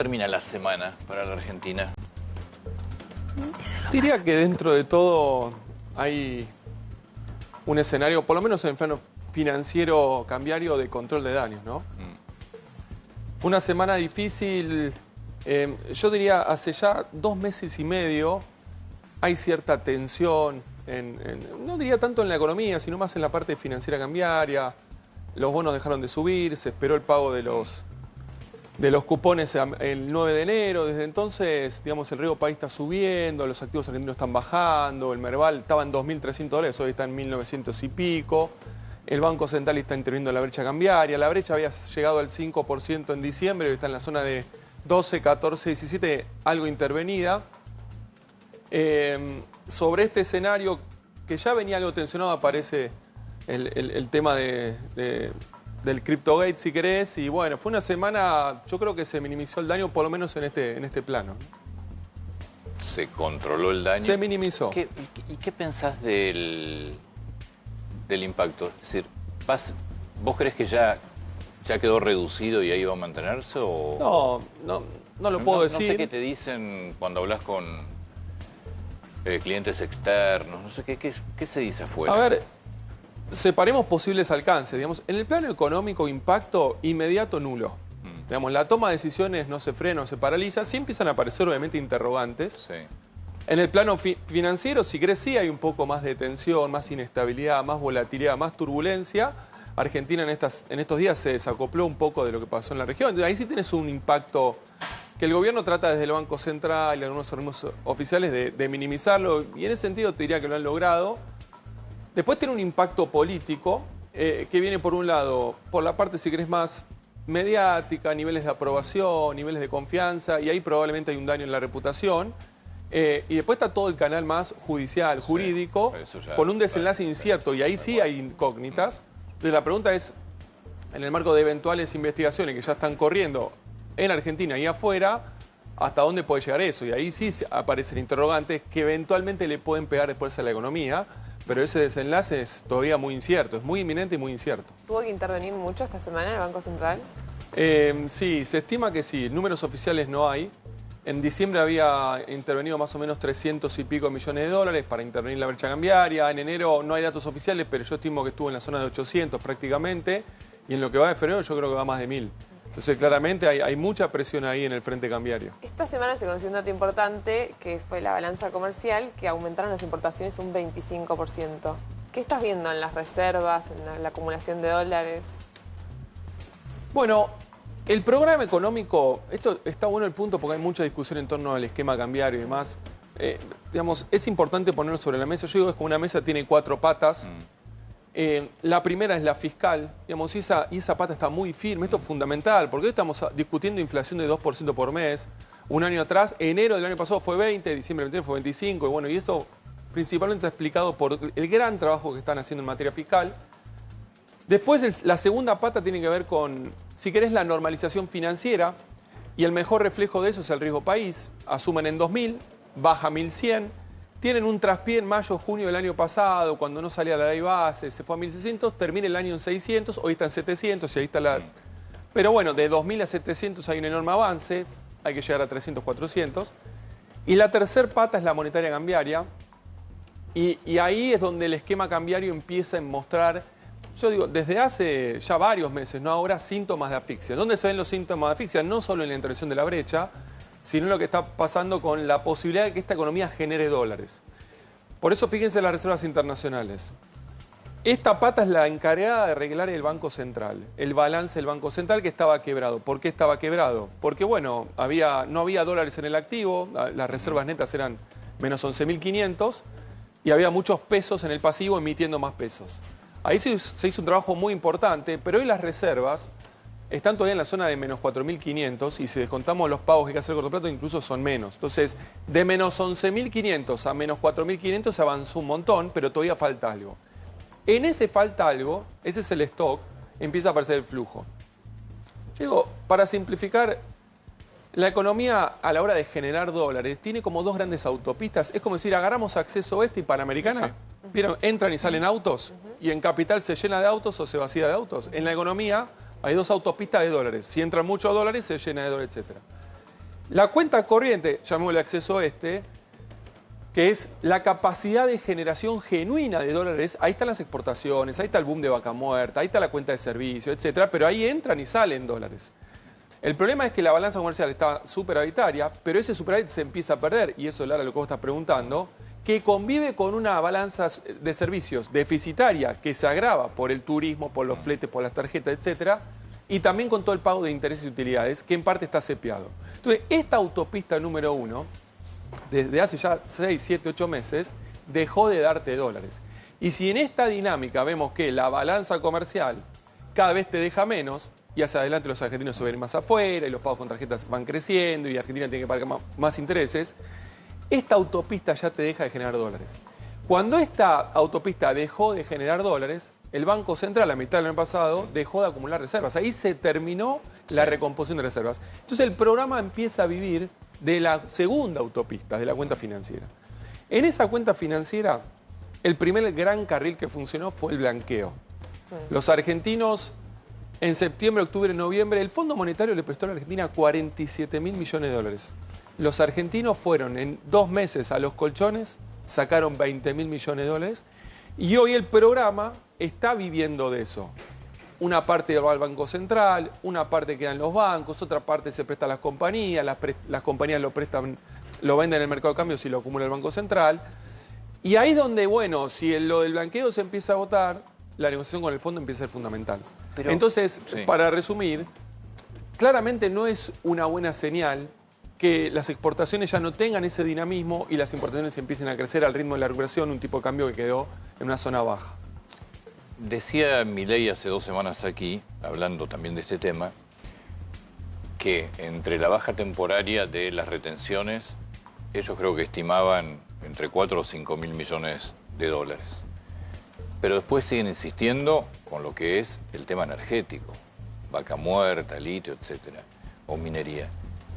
termina la semana para la Argentina? Diría que dentro de todo hay un escenario, por lo menos en el plano financiero cambiario, de control de daños, ¿no? Fue una semana difícil, yo diría hace ya 2 meses y medio hay cierta tensión, no diría tanto en la economía, sino más en la parte financiera cambiaria. Los bonos dejaron de subir, se esperó el pago de los cupones el 9 de enero. Desde entonces, digamos, el riesgo país está subiendo, los activos argentinos están bajando, el Merval estaba en $2.300, hoy está en 1.900 y pico. El Banco Central está interviniendo en la brecha cambiaria. La brecha había llegado al 5% en diciembre, hoy está en la zona de 12, 14, 17, algo intervenida. Sobre este escenario, que ya venía algo tensionado, aparece el tema del CryptoGate, si querés. Y bueno, fue una semana, yo creo que se minimizó el daño, por lo menos en este plano. ¿Se controló el daño? Se minimizó. ¿Y qué pensás del impacto? Es decir, ¿vos crees que ya quedó reducido y ahí va a mantenerse? O... No lo puedo decir. No sé qué te dicen cuando hablas con clientes externos, no sé qué se dice afuera. A ver, separemos posibles alcances. Digamos, en el plano económico, impacto inmediato nulo. Digamos, la toma de decisiones no se frena, no se paraliza. Sí empiezan a aparecer, obviamente, interrogantes. Sí. En el plano financiero, si querés, sí hay un poco más de tensión, más inestabilidad, más volatilidad, más turbulencia. Argentina en estos días se desacopló un poco de lo que pasó en la región. Entonces, ahí sí tenés un impacto que el gobierno trata desde el Banco Central y algunos organismos oficiales de minimizarlo. Y en ese sentido te diría que lo han logrado. Después tiene un impacto político que viene, por un lado, por la parte, si querés, más mediática, niveles de aprobación, niveles de confianza, y ahí probablemente hay un daño en la reputación. Y después está todo el canal más judicial, jurídico, con un desenlace incierto, y ahí sí hay incógnitas. Entonces la pregunta es, en el marco de eventuales investigaciones que ya están corriendo en Argentina y afuera, ¿hasta dónde puede llegar eso? Y ahí sí aparecen interrogantes que eventualmente le pueden pegar después a la economía, pero ese desenlace es todavía muy incierto, es muy inminente y muy incierto. ¿Tuvo que intervenir mucho esta semana el Banco Central? Sí, se estima que sí. Números oficiales no hay. En diciembre había intervenido más o menos 300 y pico millones de dólares para intervenir la brecha cambiaria. En enero no hay datos oficiales, pero yo estimo que estuvo en la zona de 800 prácticamente. Y en lo que va de febrero yo creo que va más de 1.000. Entonces claramente hay mucha presión ahí en el frente cambiario. Esta semana se conoció un dato importante, que fue la balanza comercial, que aumentaron las importaciones un 25%. ¿Qué estás viendo en las reservas, en la acumulación de dólares? Bueno, el programa económico, esto está bueno el punto porque hay mucha discusión en torno al esquema cambiario y demás. Digamos, es importante ponerlo sobre la mesa. Yo digo, es como una mesa tiene 4 patas. La primera es la fiscal, digamos, y esa pata está muy firme. Esto es fundamental, porque hoy estamos discutiendo inflación de 2% por mes. Un año atrás, enero del año pasado fue 20, diciembre del 21 fue 25, y bueno, y esto principalmente está explicado por el gran trabajo que están haciendo en materia fiscal. Después, la segunda pata tiene que ver con, si querés, la normalización financiera, y el mejor reflejo de eso es el riesgo país. Asumen en 2.000, baja 1.100. Tienen un traspié en mayo, junio del año pasado, cuando no salía la ley base, se fue a 1.600, termina el año en 600, hoy está en 700 y ahí está la... Pero bueno, de 2.000 a 700 hay un enorme avance, hay que llegar a 300, 400. Y la tercer pata es la monetaria cambiaria, y ahí es donde el esquema cambiario empieza a mostrar, yo digo, desde hace ya varios meses, no ahora, síntomas de asfixia. ¿Dónde se ven los síntomas de asfixia? No solo en la intervención de la brecha, sino lo que está pasando con la posibilidad de que esta economía genere dólares. Por eso fíjense en las reservas internacionales. Esta pata es la encargada de arreglar el Banco Central, el balance del Banco Central que estaba quebrado. ¿Por qué estaba quebrado? Porque, bueno, no había dólares en el activo, las reservas netas eran menos 11.500 y había muchos pesos en el pasivo emitiendo más pesos. Ahí se hizo un trabajo muy importante, pero hoy las reservas están todavía en la zona de menos 4.500 y si descontamos los pagos que hay que hacer a corto plazo, incluso son menos. Entonces, de menos 11.500 a menos 4.500 se avanzó un montón, pero todavía falta algo. En ese falta algo, ese es el stock, empieza a aparecer el flujo. Yo digo, para simplificar, la economía a la hora de generar dólares tiene como 2 grandes autopistas. Es como decir, agarramos Acceso Oeste y Panamericana. Sí. ¿Vieron? Entran y salen autos y en Capital se llena de autos o se vacía de autos. En la economía hay 2 autopistas de dólares. Si entran muchos dólares, se llena de dólares, etc. La cuenta corriente, llamémosle acceso que es la capacidad de generación genuina de dólares. Ahí están las exportaciones, ahí está el boom de vaca muerta, ahí está la cuenta de servicio, etcétera, pero ahí entran y salen dólares. El problema es que la balanza comercial está superavitaria, pero ese superávit se empieza a perder, y eso, Lara, lo que vos estás preguntando, que convive con una balanza de servicios deficitaria que se agrava por el turismo, por los fletes, por las tarjetas, etcétera, y también con todo el pago de intereses y utilidades, que en parte está cepiado. Entonces, esta autopista número 1, desde hace ya 6, 7, 8 meses, dejó de darte dólares. Y si en esta dinámica vemos que la balanza comercial cada vez te deja menos, y hacia adelante los argentinos se ven más afuera, y los pagos con tarjetas van creciendo, y Argentina tiene que pagar más intereses, esta autopista ya te deja de generar dólares. Cuando esta autopista dejó de generar dólares, el Banco Central, a mitad del año pasado, dejó de acumular reservas. Ahí se terminó la recomposición de reservas. Entonces el programa empieza a vivir de la segunda autopista, de la cuenta financiera. En esa cuenta financiera, el primer gran carril que funcionó fue el blanqueo. Los argentinos, en septiembre, octubre, noviembre, el Fondo Monetario le prestó a la Argentina 47 mil millones de dólares. Los argentinos fueron en 2 meses a los colchones, sacaron 20 mil millones de dólares, y hoy el programa está viviendo de eso. Una parte va al Banco Central, una parte queda en los bancos, otra parte se presta a las compañías, las compañías lo prestan, lo venden en el mercado de cambios y lo acumula el Banco Central. Y ahí es donde, bueno, si lo del blanqueo se empieza a votar, la negociación con el fondo empieza a ser fundamental. Pero, entonces, para resumir, claramente no es una buena señal que las exportaciones ya no tengan ese dinamismo y las importaciones empiecen a crecer al ritmo de la recuperación, un tipo de cambio que quedó en una zona baja. Decía Milei hace 2 semanas aquí, hablando también de este tema, que entre la baja temporaria de las retenciones, ellos creo que estimaban entre 4 o 5 mil millones de dólares. Pero después siguen insistiendo con lo que es el tema energético, vaca muerta, litio, etcétera, o minería.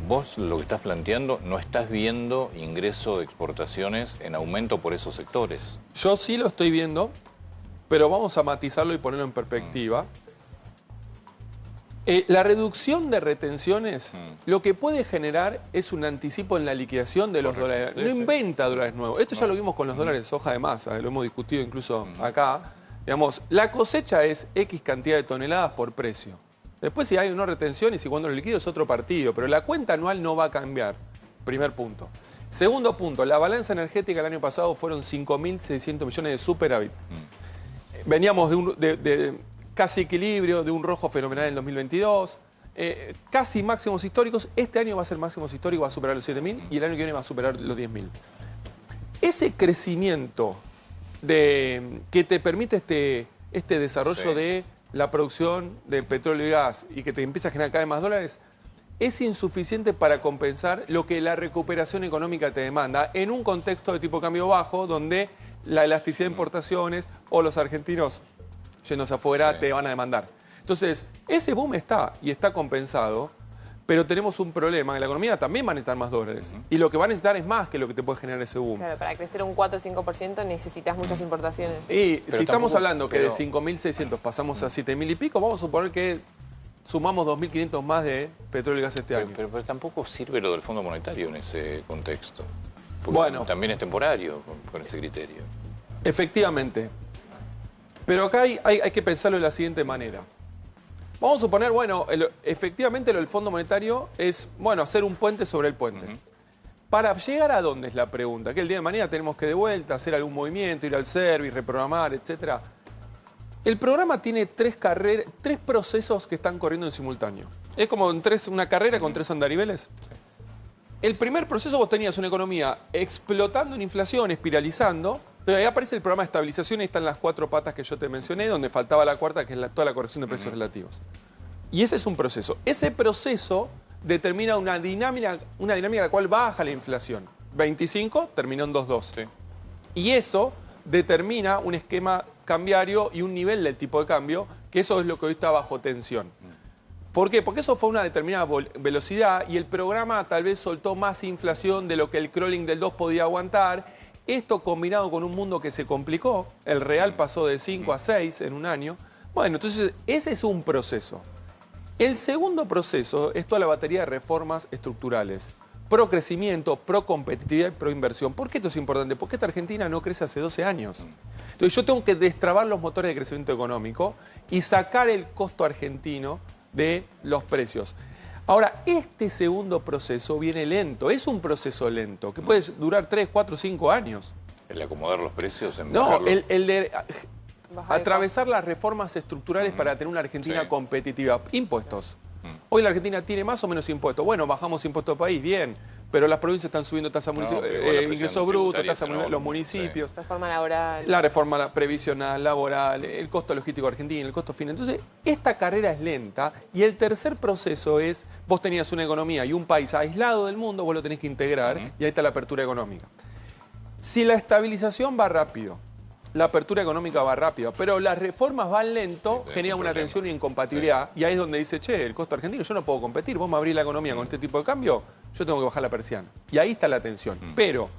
Vos lo que estás planteando, no estás viendo ingreso de exportaciones en aumento por esos sectores. Yo sí lo estoy viendo, pero vamos a matizarlo y ponerlo en perspectiva. La reducción de retenciones lo que puede generar es un anticipo en la liquidación de los dólares. No inventa dólares nuevos. Esto ya lo vimos con los dólares soja de masa, lo hemos discutido incluso acá. Digamos, la cosecha es X cantidad de toneladas por precio. Después si hay una retención y si cuando lo liquido es otro partido, pero la cuenta anual no va a cambiar. Primer punto. Segundo punto, la balanza energética el año pasado fueron 5.600 millones de superávit. Veníamos de casi equilibrio, de un rojo fenomenal en 2022, casi máximos históricos. Este año va a ser máximos históricos, va a superar los 7.000 y el año que viene va a superar los 10.000. Ese crecimiento que te permite este desarrollo de la producción de petróleo y gas y que te empieza a generar cada vez más dólares, es insuficiente para compensar lo que la recuperación económica te demanda en un contexto de tipo de cambio bajo, donde la elasticidad de importaciones o los argentinos yéndose afuera te van a demandar. Entonces, ese boom está y está compensado, pero tenemos un problema. En la economía también va a necesitar más dólares. Y lo que va a necesitar es más que lo que te puede generar ese boom. Claro, para crecer un 4 o 5% necesitas muchas importaciones. Y pero si estamos hablando que de 5.600 pasamos a 7.000 y pico, vamos a suponer que sumamos 2.500 más de petróleo y gas este año. Pero tampoco sirve lo del Fondo Monetario en ese contexto. Porque también es temporario con ese criterio. Efectivamente. Pero acá hay que pensarlo de la siguiente manera. Vamos a suponer, bueno, efectivamente lo del Fondo Monetario es, bueno, hacer un puente sobre el puente. ¿Para llegar a dónde es la pregunta? Que el día de mañana tenemos que de vuelta hacer algún movimiento, ir al service, reprogramar, etcétera. El programa tiene 3 procesos que están corriendo en simultáneo. Es como una carrera con 3 andariveles. El primer proceso vos tenías una economía explotando en inflación, espiralizando. Pero ahí aparece el programa de estabilización y están las 4 patas que yo te mencioné, donde faltaba la cuarta, que es toda la corrección de precios relativos. Y ese es un proceso. Ese proceso determina una dinámica en la cual baja la inflación. 25 terminó en 2,2. Y eso determina un esquema cambiario y un nivel del tipo de cambio, que eso es lo que hoy está bajo tensión. ¿Por qué? Porque eso fue una determinada velocidad y el programa tal vez soltó más inflación de lo que el crawling del 2 podía aguantar. Esto combinado con un mundo que se complicó, el real pasó de 5 a 6 en un año. Bueno, entonces ese es un proceso. El segundo proceso es toda la batería de reformas estructurales. pro crecimiento, pro competitividad y pro inversión. ¿Por qué esto es importante? Porque esta Argentina no crece hace 12 años. Entonces yo tengo que destrabar los motores de crecimiento económico y sacar el costo argentino de los precios. Ahora, este segundo proceso viene lento, es un proceso lento, que puede durar 3, 4, 5 años. ¿El acomodar los precios? No, el de Bajar atravesar las reformas estructurales para tener una Argentina Sí. competitiva. Impuestos. Hoy la Argentina tiene más o menos impuestos. Bueno, bajamos impuestos país, bien. Pero las provincias están subiendo tasa pero igual la presión ingresos brutos, tributaria tasa es enorme, los municipios. reforma laboral. La reforma previsional, laboral, el costo logístico argentino, el costo final. Entonces, esta carrera es lenta y el tercer proceso es, vos tenías una economía y un país aislado del mundo, vos lo tenés que integrar y ahí está la apertura económica. Si la estabilización va rápido, la apertura económica va rápido, pero las reformas van lento, Sí, generan un una problema. tensión y incompatibilidad. Y ahí es donde dice, che, el costo argentino, yo no puedo competir, vos me abrís la economía con este tipo de cambio, yo tengo que bajar la persiana. Y ahí está la tensión. Pero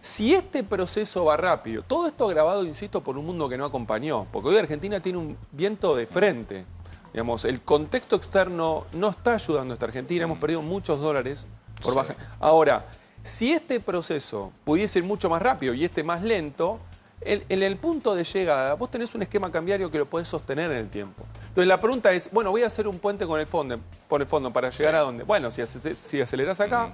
si este proceso va rápido, todo esto agravado, insisto, por un mundo que no acompañó, porque hoy Argentina tiene un viento de frente. Digamos, el contexto externo no está ayudando a esta Argentina, hemos perdido muchos dólares por Sí. baja. Ahora, si este proceso pudiese ir mucho más rápido y este más lento, en el punto de llegada vos tenés un esquema cambiario que lo podés sostener en el tiempo. Entonces la pregunta es, bueno, voy a hacer un puente con el fondo para llegar a dónde. Bueno, si acelerás acá,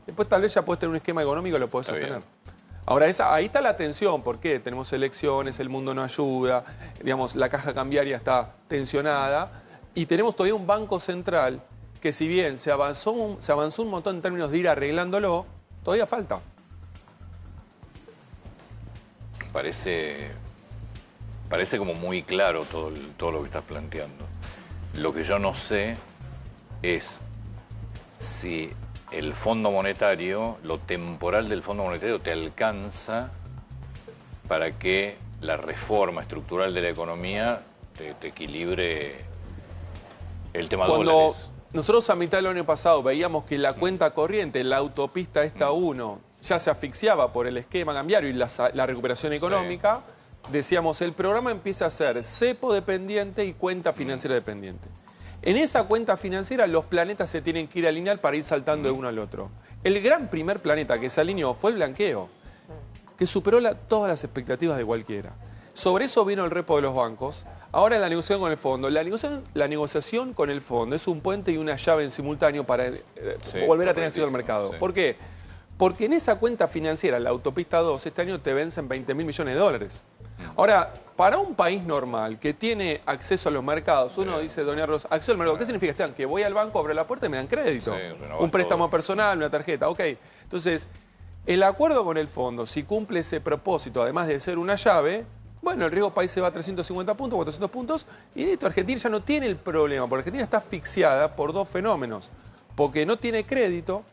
después tal vez ya podés tener un esquema económico y lo podés Está sostener. bien. Ahora, ahí está la tensión, ¿por qué? Tenemos elecciones, el mundo no ayuda, digamos, la caja cambiaria está tensionada y tenemos todavía un banco central que si bien se avanzó un montón en términos de ir arreglándolo, todavía falta. Parece como muy claro todo lo que estás planteando. Lo que yo no sé es si el Fondo Monetario, lo temporal del Fondo Monetario te alcanza para que la reforma estructural de la economía te equilibre el tema Cuando dólares. nosotros a mitad del año pasado veíamos que la cuenta corriente, la autopista esta 1, ya se asfixiaba por el esquema cambiario y la recuperación económica, decíamos, el programa empieza a ser cepo dependiente y cuenta financiera dependiente. En esa cuenta financiera los planetas se tienen que ir a alinear para ir saltando de uno al otro. El gran primer planeta que se alineó fue el blanqueo, que superó todas las expectativas de cualquiera. Sobre eso vino el repo de los bancos. Ahora la negociación con el fondo. La negociación con el fondo es un puente y una llave en simultáneo para volver a tener acceso al mercado. Sí. ¿Por qué? Porque en esa cuenta financiera, la autopista 2, este año te vencen 20.000 millones de dólares. Ahora, para un país normal que tiene acceso a los mercados, uno dice, doña Rosa, acceso al mercado, ¿qué significa, Esteban? Que voy al banco, abro la puerta y me dan crédito. Sí, renovás Un préstamo todo. personal, una tarjeta, ok. Entonces, el acuerdo con el fondo, si cumple ese propósito, además de ser una llave, bueno, el riesgo país se va a 350 puntos, 400 puntos, y listo, Argentina ya no tiene el problema, porque Argentina está asfixiada por dos fenómenos, porque no tiene crédito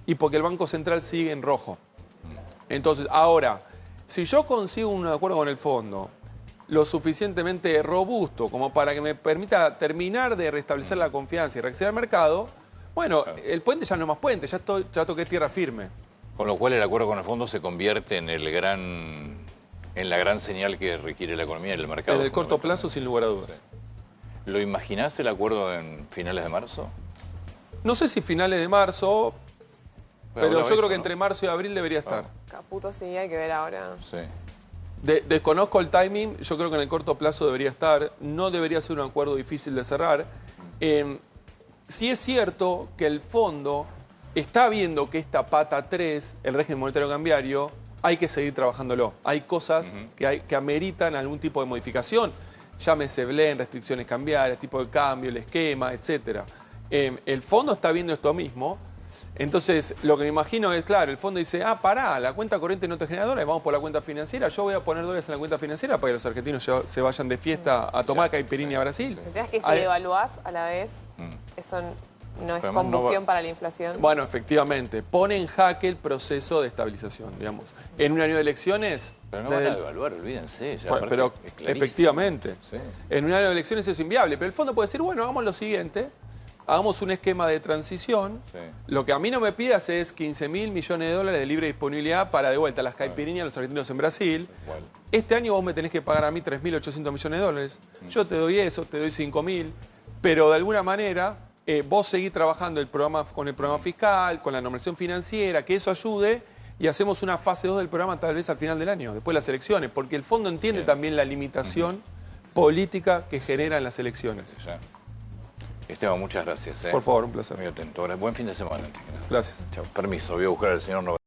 y porque el Banco Central sigue en rojo. Entonces, ahora, si yo consigo un acuerdo con el fondo lo suficientemente robusto como para que me permita terminar de restablecer la confianza y reaccionar al mercado, bueno, el puente ya no es más puente, ya toqué tierra firme. Con lo cual el acuerdo con el fondo se convierte en la gran señal que requiere la economía y el mercado. En el corto plazo, sin lugar a dudas. ¿Lo imaginás el acuerdo en finales de marzo? No sé si finales de marzo, pero hablaba yo creo eso, que ¿no? entre marzo y abril debería estar. Caputo sí, hay que ver ahora. Sí. Desconozco el timing, yo creo que en el corto plazo debería estar, no debería ser un acuerdo difícil de cerrar. Sí es cierto que el fondo está viendo que esta pata 3, el régimen monetario cambiario, hay que seguir trabajándolo. Hay cosas que ameritan algún tipo de modificación, llámese Blend, restricciones cambiarias, tipo de cambio, el esquema, etc. El fondo está viendo esto mismo. Entonces, lo que me imagino es, claro, el fondo dice, pará, la cuenta corriente no te genera dólares, vamos por la cuenta financiera, yo voy a poner dólares en la cuenta financiera para que los argentinos se vayan de fiesta a tomar caipirinha a Brasil. El tema es que si Ahí- evaluás a la vez, eso no es Pero combustión no va- para la inflación. Bueno, efectivamente, pone en jaque el proceso de estabilización, digamos. En un año de elecciones... Pero no van desde a el- devaluar, olvídense. Ya, Bueno, aparte, pero es clarísimo. efectivamente, Sí. en un año de elecciones es inviable, pero el fondo puede decir, bueno, hagamos lo siguiente, hagamos un esquema de transición, Sí. lo que a mí no me pidas es 15.000 millones de dólares de libre disponibilidad para de vuelta las caipirinhas a los argentinos en Brasil. Igual. Este año vos me tenés que pagar a mí 3.800 millones de dólares, yo te doy eso, te doy 5.000, pero de alguna manera vos seguís trabajando con el programa fiscal, con la normalización financiera, que eso ayude y hacemos una fase 2 del programa tal vez al final del año, después de las elecciones, porque el fondo entiende también la limitación política que generan las elecciones. Ya. Esteban, muchas gracias. Por favor, un placer. Muy atento. Ahora, buen fin de semana. Gracias. Chao. Permiso, voy a buscar al señor Novedad.